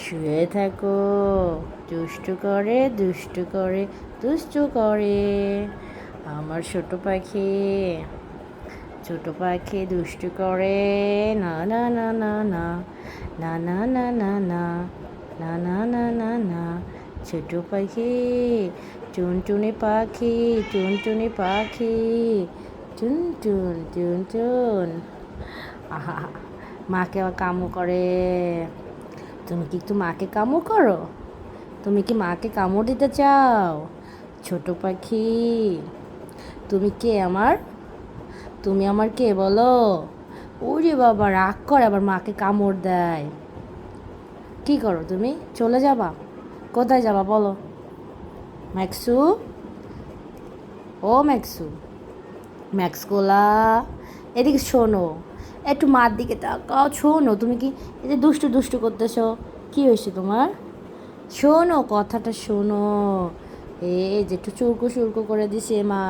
শুয়ে থাকো। দুষ্টু করে দুষ্টু করে দুষ্টু করে আমার ছোট পাখি। ছোট পাখি দুষ্টু করে না না না না না না না না না না না না না না না। ছোট পাখি টুনটুনি পাখি টুনটুনি পাখি টুন টুন টুন টুন। আহা, মাকে আবার কামু করে। তুমি কি একটু মাকে কামু করো? তুমি কি মাকে কামড় দিতে চাও? ছোট পাখি তুমি কে আমার? তুমি আমার কে বলো? ওরে বাবা, রাগ করে আবার মাকে কামড় দেয়। কি করো তুমি? চলে যাবা? কোথায় যাবা বলো? ম্যাক্সু, ও ম্যাক্সু, ম্যাক্সকোলা, এদিকে শোনো, একটু মার দিকে তাকাও। শোনো, তুমি কি এই যে দুষ্টু দুষ্টু করতেছো? কি হয়েছে তোমার? শোনো, কথাটা শোনো। এই যে একটু চুরকো সুরকো করে দিছে মা।